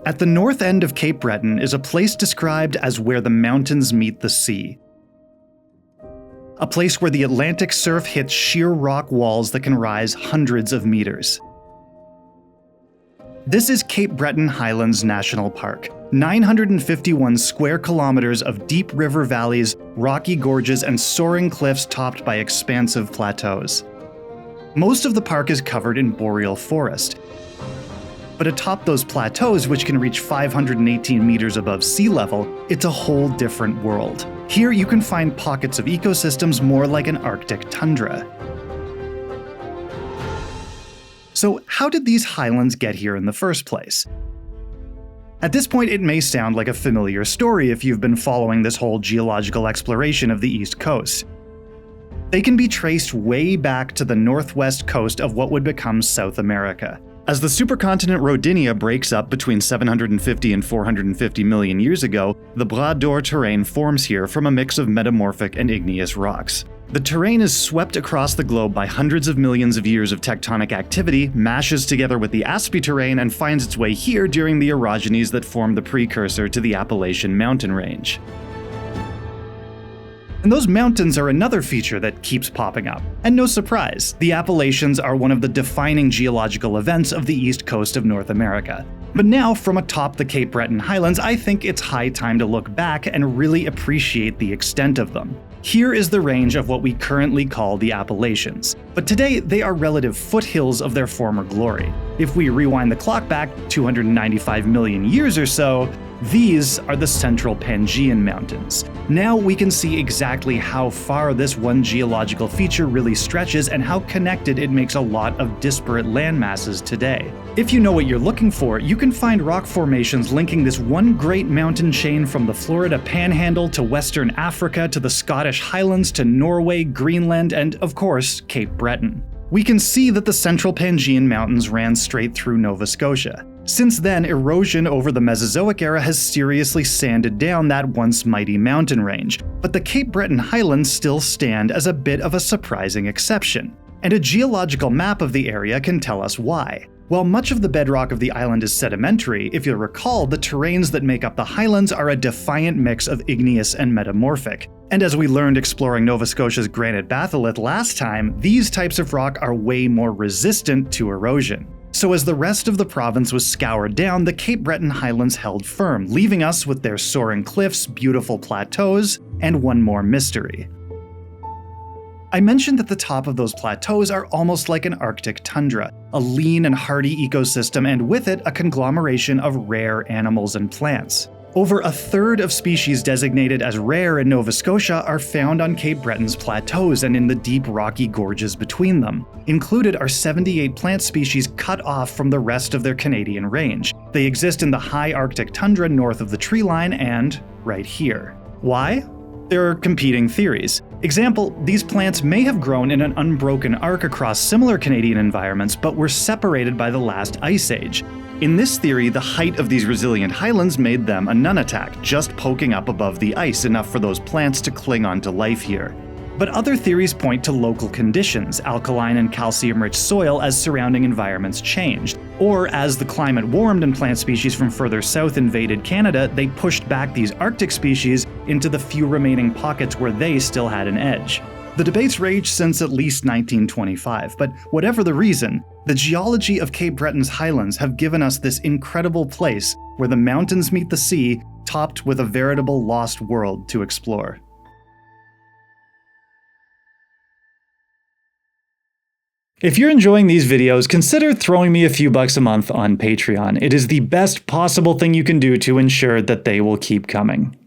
At the north end of Cape Breton is a place described as where the mountains meet the sea. A place where the Atlantic surf hits sheer rock walls that can rise hundreds of meters. This is Cape Breton Highlands National Park, 951 square kilometers of deep river valleys, rocky gorges, and soaring cliffs topped by expansive plateaus. Most of the park is covered in boreal forest. But atop those plateaus, which can reach 518 meters above sea level, it's a whole different world. Here you can find pockets of ecosystems more like an Arctic tundra. So how did these highlands get here in the first place? At this point, it may sound like a familiar story if you've been following this whole geological exploration of the East Coast. They can be traced way back to the northwest coast of what would become South America. As the supercontinent Rodinia breaks up between 750 and 450 million years ago, the Bras d'Or terrain forms here from a mix of metamorphic and igneous rocks. The terrain is swept across the globe by hundreds of millions of years of tectonic activity, mashes together with the Aspy terrain, and finds its way here during the orogenies that form the precursor to the Appalachian mountain range. And those mountains are another feature that keeps popping up. And no surprise, the Appalachians are one of the defining geological events of the east coast of North America. But now, from atop the Cape Breton Highlands, I think it's high time to look back and really appreciate the extent of them. Here is the range of what we currently call the Appalachians, but today they are relative foothills of their former glory. If we rewind the clock back 295 million years or so, these are the Central Pangaean Mountains. Now we can see exactly how far this one geological feature really stretches and how connected it makes a lot of disparate landmasses today. If you know what you're looking for, you can find rock formations linking this one great mountain chain from the Florida Panhandle to Western Africa to the Scottish Highlands to Norway, Greenland, and of course, Cape Breton. We can see that the Central Pangaean Mountains ran straight through Nova Scotia. Since then, erosion over the Mesozoic era has seriously sanded down that once mighty mountain range, but the Cape Breton Highlands still stand as a bit of a surprising exception. And a geological map of the area can tell us why. While much of the bedrock of the island is sedimentary, if you'll recall, the terrains that make up the highlands are a defiant mix of igneous and metamorphic. And as we learned exploring Nova Scotia's granite batholith last time, these types of rock are way more resistant to erosion. So as the rest of the province was scoured down, the Cape Breton Highlands held firm, leaving us with their soaring cliffs, beautiful plateaus, and one more mystery. I mentioned that the top of those plateaus are almost like an Arctic tundra, a lean and hardy ecosystem, and with it a conglomeration of rare animals and plants. Over a third of species designated as rare in Nova Scotia are found on Cape Breton's plateaus and in the deep rocky gorges between them. Included are 78 plant species cut off from the rest of their Canadian range. They exist in the high Arctic tundra north of the tree line and right here. Why? There are competing theories. Example, these plants may have grown in an unbroken arc across similar Canadian environments, but were separated by the last ice age. In this theory, the height of these resilient highlands made them a nunatak, just poking up above the ice enough for those plants to cling on to life here. But other theories point to local conditions, alkaline and calcium-rich soil as surrounding environments changed. Or as the climate warmed and plant species from further south invaded Canada, they pushed back these Arctic species into the few remaining pockets where they still had an edge. The debates raged since at least 1925, but whatever the reason, the geology of Cape Breton's highlands have given us this incredible place where the mountains meet the sea, topped with a veritable lost world to explore. If you're enjoying these videos, consider throwing me a few bucks a month on Patreon. It is the best possible thing you can do to ensure that they will keep coming.